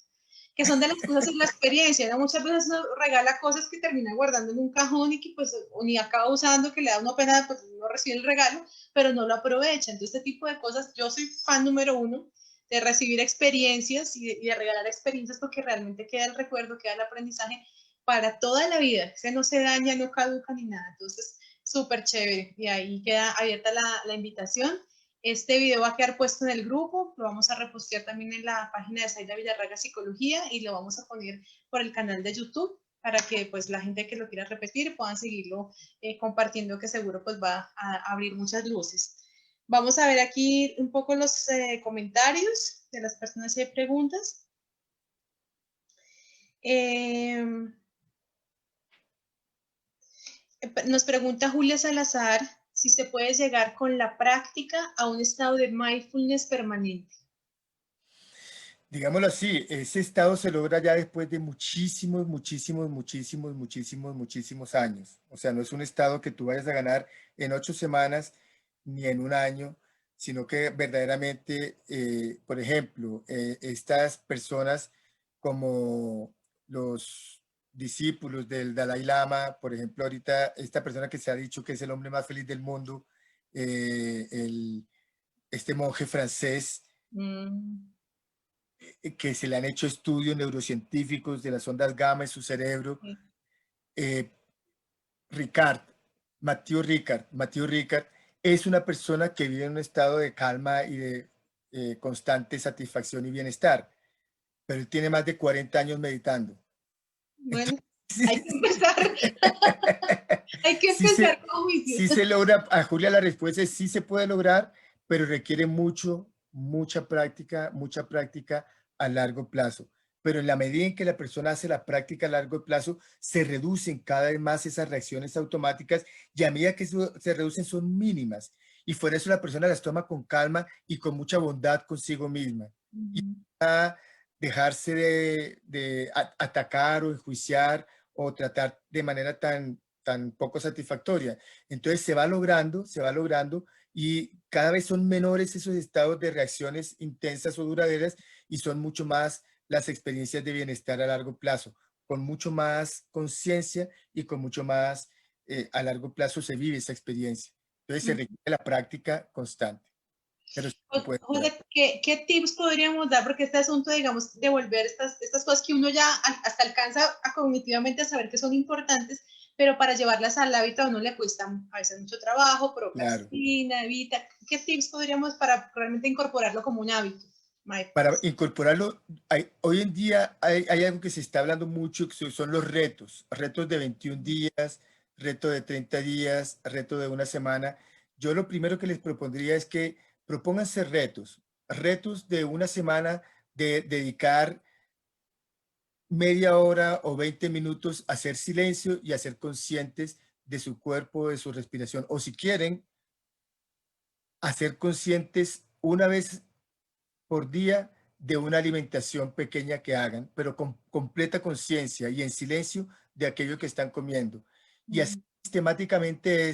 que son de las cosas y la experiencia, ¿no? Muchas veces uno regala cosas que termina guardando en un cajón y que pues ni acaba usando, que le da una pena, pues no recibe el regalo, pero no lo aprovecha. Entonces este tipo de cosas, yo soy fan número 1 de recibir experiencias y de regalar experiencias, porque realmente queda el recuerdo, queda el aprendizaje para toda la vida. Ese no se daña, no caduca ni nada. Entonces, súper chévere. Y ahí queda abierta la invitación. Este video va a quedar puesto en el grupo, lo vamos a repostear también en la página de Zaida Villarraga Psicología y lo vamos a poner por el canal de YouTube para que pues la gente que lo quiera repetir puedan seguirlo compartiendo, que seguro pues va a abrir muchas luces. Vamos a ver aquí un poco los comentarios de las personas que hay preguntas. Nos pregunta Julia Salazar si se puede llegar con la práctica a un estado de mindfulness permanente.
Digámoslo así, ese estado se logra ya después de muchísimos, muchísimos, muchísimos, muchísimos, muchísimos años. O sea, no es un estado que tú vayas a ganar en 8 semanas ni en un año, sino que verdaderamente, por ejemplo, estas personas como los discípulos del Dalai Lama, por ejemplo, ahorita esta persona que se ha dicho que es el hombre más feliz del mundo, este monje francés, que se le han hecho estudios neurocientíficos de las ondas gamma en su cerebro. Mathieu Ricard es una persona que vive en un estado de calma y de constante satisfacción y bienestar, pero él tiene más de 40 años meditando.
Bueno, hay que empezar. Hay que
Sí se,
empezar con juicios.
sí se logra, a Julia la respuesta es sí se puede lograr, pero requiere mucha práctica a largo plazo. Pero en la medida en que la persona hace la práctica a largo plazo, se reducen cada vez más esas reacciones automáticas y a medida que se reducen son mínimas. Y por eso la persona las toma con calma y con mucha bondad consigo misma. Y
Ujú.
a dejarse de atacar o enjuiciar o tratar de manera tan poco satisfactoria. Entonces se va logrando y cada vez son menores esos estados de reacciones intensas o duraderas y son mucho más las experiencias de bienestar a largo plazo, con mucho más conciencia y con mucho más a largo plazo se vive esa experiencia. Entonces se requiere la práctica constante, pero sí se puede lograr.
José, ¿qué tips podríamos dar? Porque este asunto, digamos, de volver estas cosas que uno ya hasta alcanza a cognitivamente a saber que son importantes, pero para llevarlas al hábito a uno le cuesta a veces mucho trabajo,
Claro.
procrastina, evita. ¿Qué tips podríamos para realmente incorporarlo como un hábito?
Para
Mindfulness.
incorporarlo, hoy en día hay algo que se está hablando mucho, que son los retos de 21 días, reto de 30 días, reto de una semana. Yo lo primero que les propondría es que propónganse retos de una semana de dedicar media hora o 20 minutos a hacer silencio y a ser conscientes de su cuerpo, de su respiración, o si quieren, a ser conscientes una vez por día de una alimentación pequeña que hagan, pero con completa conciencia y en silencio de aquello que están comiendo. Y así sistemáticamente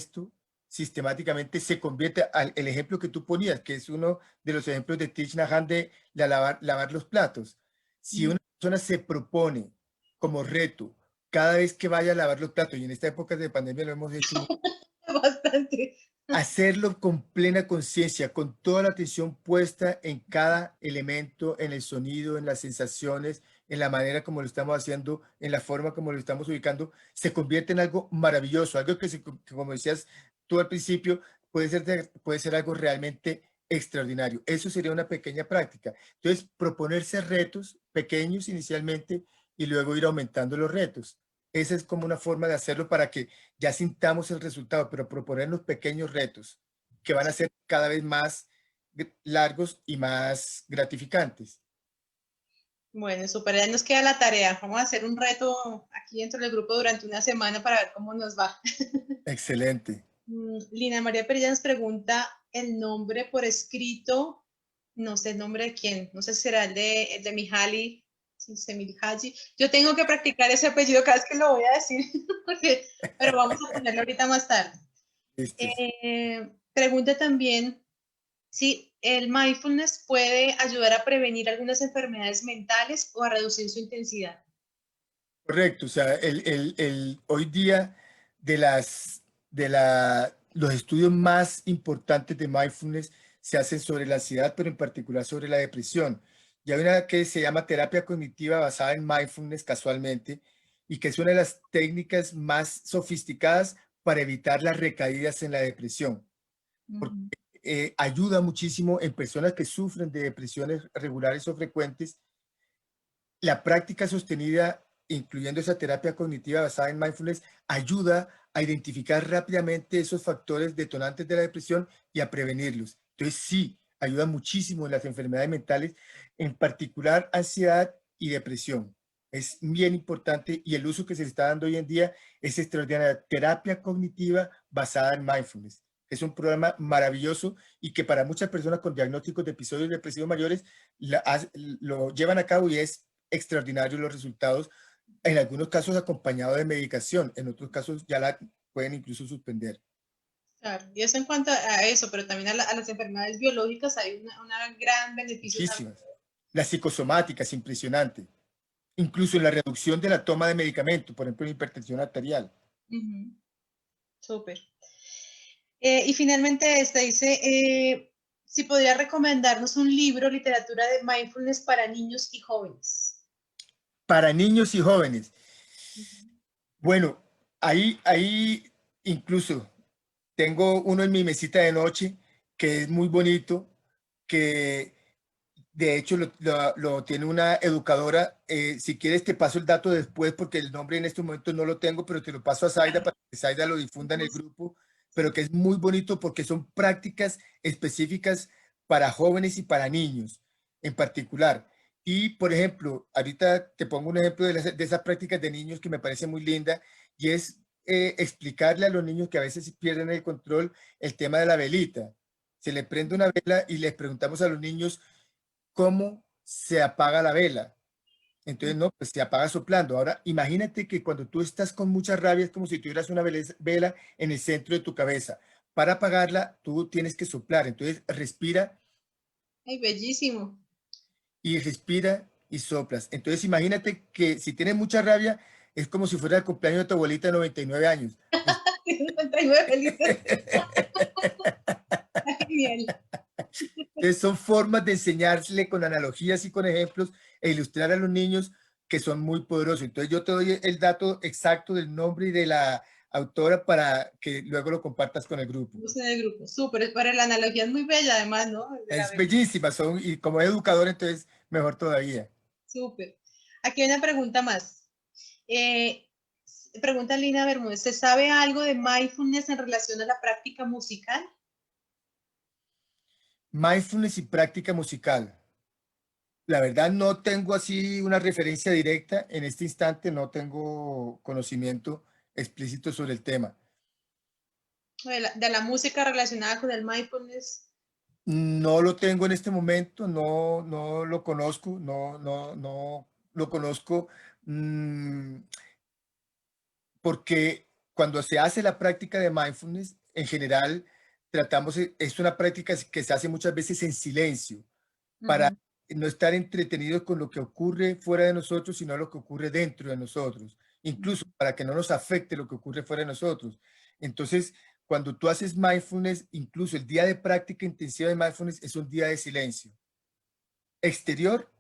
sistemáticamente se convierte al el ejemplo que tú ponías, que es uno de los ejemplos de Thich Nhat Hanh de lavar los platos. Si una persona se propone como reto cada vez que vaya a lavar los platos, y en esta época de pandemia lo hemos hecho
Bastante.
hacerlo con plena conciencia, con toda la atención puesta en cada elemento, en el sonido, en las sensaciones, en la manera como lo estamos haciendo, en la forma como lo estamos ubicando, se convierte en algo maravilloso, algo que, como decías tú al principio, puede ser algo realmente extraordinario. Eso sería una pequeña práctica. Entonces, proponerse retos pequeños inicialmente y luego ir aumentando los retos. Esa es como una forma de hacerlo para que ya sintamos el resultado, pero proponernos pequeños retos que van a ser cada vez más largos y más gratificantes.
Bueno, súper, ya nos queda la tarea. Vamos a hacer un reto aquí dentro del grupo durante una semana para ver cómo nos va.
Excelente.
Lina María Perilla nos pregunta el nombre por escrito, no sé el nombre de quién, no sé si será el de Mihaly, Csikszentmihalyi. Yo tengo que practicar ese apellido cada vez que lo voy a decir, pero vamos a ponerlo ahorita más tarde.
Listos.
Pregunta también si el mindfulness puede ayudar a prevenir algunas enfermedades mentales o a reducir su intensidad.
Correcto. O sea, hoy día los estudios más importantes de mindfulness se hacen sobre la ansiedad, pero en particular sobre la depresión. Y hay una que se llama terapia cognitiva basada en mindfulness casualmente, y que es una de las técnicas más sofisticadas para evitar las recaídas en la depresión. Ayuda muchísimo en personas que sufren de depresiones regulares o frecuentes. La práctica sostenida, incluyendo esa terapia cognitiva basada en mindfulness, ayuda a identificar rápidamente esos factores detonantes de la depresión y a prevenirlos. Entonces, sí, ayuda muchísimo en las enfermedades mentales, en particular ansiedad y depresión. Es bien importante y el uso que se le está dando hoy en día es extraordinaria. Terapia cognitiva basada en mindfulness. Es un programa maravilloso y que para muchas personas con diagnósticos de episodios depresivos mayores lo llevan a cabo y es extraordinario los resultados, en algunos casos acompañado de medicación, en otros casos ya la pueden incluso suspender.
Claro, y eso en cuanto a eso, pero también a las enfermedades biológicas hay una gran beneficio también.
Muchísimas. La psicosomática es impresionante, incluso en la reducción de la toma de medicamentos, por ejemplo, en hipertensión arterial.
Súper. Y finalmente esta dice, si podría recomendarnos un libro, literatura de mindfulness para niños y jóvenes.
Para niños y jóvenes. Bueno, ahí incluso tengo uno en mi mesita de noche que es muy bonito, que De hecho, lo tiene una educadora. Si quieres, te paso el dato después porque el nombre en este momento no lo tengo, pero te lo paso a Zaida para que Zaida lo difunda en el grupo, pero que es muy bonito porque son prácticas específicas para jóvenes y para niños en particular. Y, por ejemplo, ahorita te pongo un ejemplo de esas prácticas de niños que me parece muy linda y es explicarle a los niños que a veces pierden el control el tema de la velita. Se le prende una vela y les preguntamos a los niños cómo se apaga la vela. Entonces, no, pues se apaga soplando. Ahora, imagínate que cuando tú estás con mucha rabia es como si tuvieras una vela en el centro de tu cabeza. Para apagarla, tú tienes que soplar. Entonces, respira
Ay, bellísimo.
y respira y soplas. Entonces, imagínate que si tienes mucha rabia, es como si fuera el cumpleaños de tu abuelita de 99 años.
59 felices. Genial.
Entonces, son formas de enseñarle con analogías y con ejemplos e ilustrar a los niños que son muy poderosos. Entonces, yo te doy el dato exacto del nombre y de la autora para que luego lo compartas con el grupo.
En el grupo, súper, para la analogía es muy bella además, ¿no?
Es bellísima, y como educador, entonces, mejor todavía.
Súper. Aquí hay una pregunta más. Pregunta Lina Bermúdez, ¿se sabe algo de mindfulness en relación a la práctica musical?
Mindfulness y práctica musical. La verdad no tengo así una referencia directa. En este instante no tengo conocimiento explícito sobre el tema.
De la música relacionada con el mindfulness.
No lo tengo en este momento, no lo conozco, no lo conozco, porque cuando se hace la práctica de mindfulness, en general, es una práctica que se hace muchas veces en silencio, para no estar entretenidos con lo que ocurre fuera de nosotros, sino lo que ocurre dentro de nosotros, incluso para que no nos afecte lo que ocurre fuera de nosotros. Entonces, cuando tú haces mindfulness, incluso el día de práctica intensiva de mindfulness es un día de silencio exterior,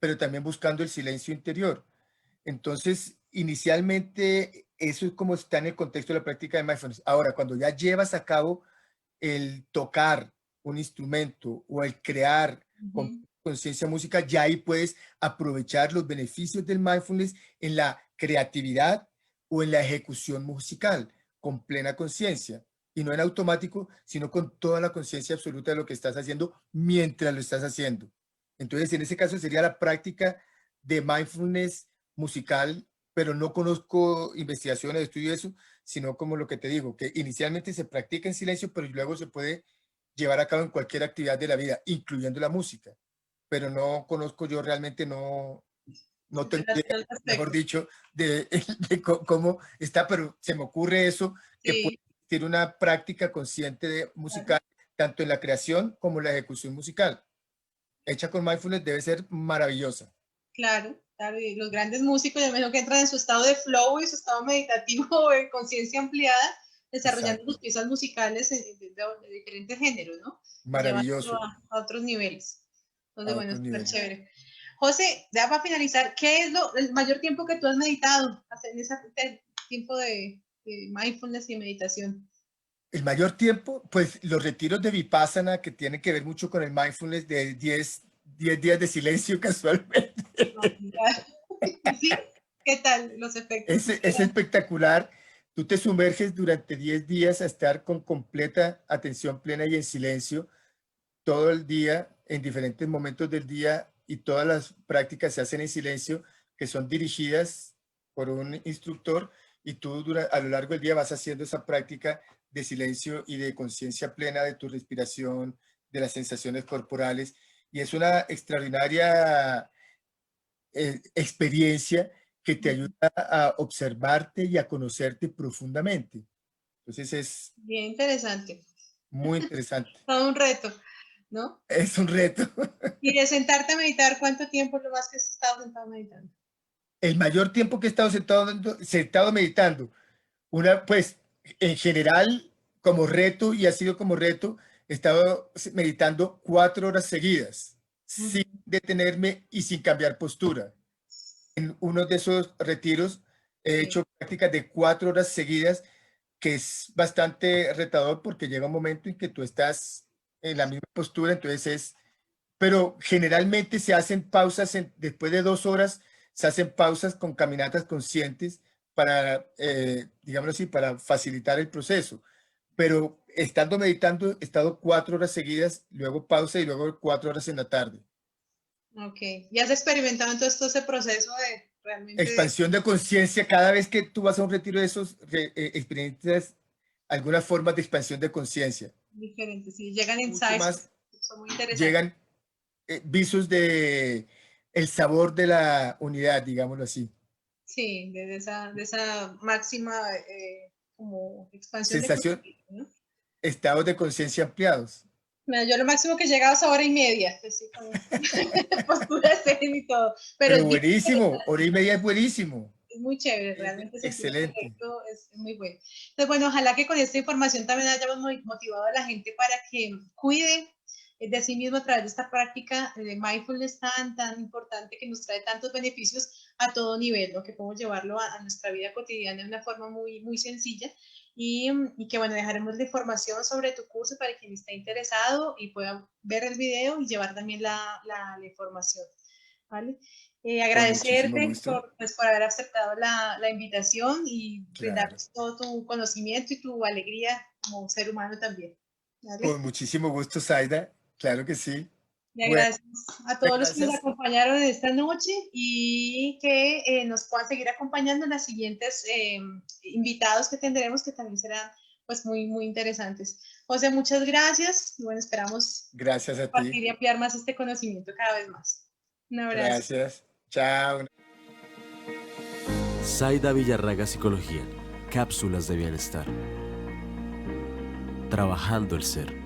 pero también buscando el silencio interior. Entonces, inicialmente, eso es como está en el contexto de la práctica de mindfulness. Ahora, cuando ya llevas a cabo el tocar un instrumento o el crear con conciencia musical, ya ahí puedes aprovechar los beneficios del mindfulness en la creatividad o en la ejecución musical con plena conciencia y no en automático, sino con toda la conciencia absoluta de lo que estás haciendo mientras lo estás haciendo. Entonces, en ese caso sería la práctica de mindfulness musical, pero no conozco investigaciones, estudio eso, sino como lo que te digo, que inicialmente se practica en silencio, pero luego se puede llevar a cabo en cualquier actividad de la vida, incluyendo la música. Pero no conozco, yo realmente no tengo idea, mejor dicho, de cómo está, pero se me ocurre eso, que puede
Sí,
ser una práctica consciente de musical, tanto en la creación como en la ejecución musical. Hecha con mindfulness debe ser maravillosa.
claro, claro. Y los grandes músicos, yo imagino que entran en su estado de flow y su estado meditativo de conciencia ampliada, desarrollando
Exacto.
sus piezas musicales de diferentes géneros, ¿no? Llevándolo
Maravilloso.
a otros niveles. Entonces,
A
bueno,
otros
súper
niveles.
chévere. José, ya para finalizar, ¿qué es el mayor tiempo que tú has meditado en ese tiempo de mindfulness y meditación?
El mayor tiempo, pues los retiros de Vipassana que tienen que ver mucho con el mindfulness de 10 días de silencio casualmente.
No, ¿sí? ¿Qué tal los efectos?
Es espectacular. Tú te sumerges durante 10 días a estar con completa atención plena y en silencio todo el día, en diferentes momentos del día, y todas las prácticas se hacen en silencio, que son dirigidas por un instructor, y tú a lo largo del día vas haciendo esa práctica de silencio y de conciencia plena de tu respiración, de las sensaciones corporales, y es una extraordinaria experiencia que te ayuda a observarte y a conocerte profundamente. Entonces es
Bien interesante.
muy interesante.
Todo un reto, ¿no?
Es un reto.
Y de sentarte a meditar, ¿cuánto tiempo es lo más que has estado sentado meditando?
El mayor tiempo que he estado sentado meditando, pues en general como reto, y ha sido como reto, he estado meditando 4 horas seguidas, sin detenerme y sin cambiar postura. En uno de esos retiros he
Sí,
hecho prácticas de 4 horas seguidas, que es bastante retador porque llega un momento en que tú estás en la misma postura, entonces es pero generalmente se hacen pausas, después de 2 horas, se hacen pausas con caminatas conscientes para, digámoslo así, para facilitar el proceso. Pero estando meditando, he estado 4 horas seguidas, luego pausa y luego 4 horas en la tarde.
Ok. ¿Y has experimentado entonces todo ese proceso de realmente
Expansión de conciencia, cada vez que tú vas a un retiro de esos, experimentas algunas formas de expansión de conciencia.
diferentes? Sí, llegan
Mucho
insights,
más
son muy interesantes.
llegan visos de el sabor de la unidad, digámoslo así.
Sí, de esa máxima como expansión de
Sensación,
conciencia, ¿no?
estados de conciencia ampliados.
Mira, yo lo máximo que he llegado es a hora y media, pues sí, con postura zen y todo, pero
Pero
es bien
buenísimo,
interesante,
1 hora y media es buenísimo.
es muy chévere,
Es
realmente sentir el
excelente.
efecto es muy bueno. Entonces, bueno, ojalá que con esta información también hayamos motivado a la gente para que cuide de sí mismo a través de esta práctica de mindfulness tan importante que nos trae tantos beneficios a todo nivel, ¿no? Que podemos llevarlo a nuestra vida cotidiana de una forma muy sencilla y que bueno, dejaremos la información sobre tu curso para quien esté interesado y pueda ver el video y llevar también la información, ¿vale?
Con muchísimo
Agradecerte
gusto.
pues, por haber aceptado la invitación y
Claro.
brindarnos todo tu conocimiento y tu alegría como ser humano también, ¿vale?
Con muchísimo gusto, Zaida. Claro que sí.
Le
Bueno,
agradecemos a todos los que nos
gracias.
acompañaron esta noche y que nos puedan seguir acompañando en las siguientes invitados que tendremos que también serán pues muy interesantes. José, muchas gracias y bueno, esperamos
Gracias a
compartir
ti.
y ampliar más este conocimiento cada vez más. Un abrazo.
Gracias. Chao.
Zaida Villarraga Psicología. Cápsulas de bienestar. Trabajando el ser.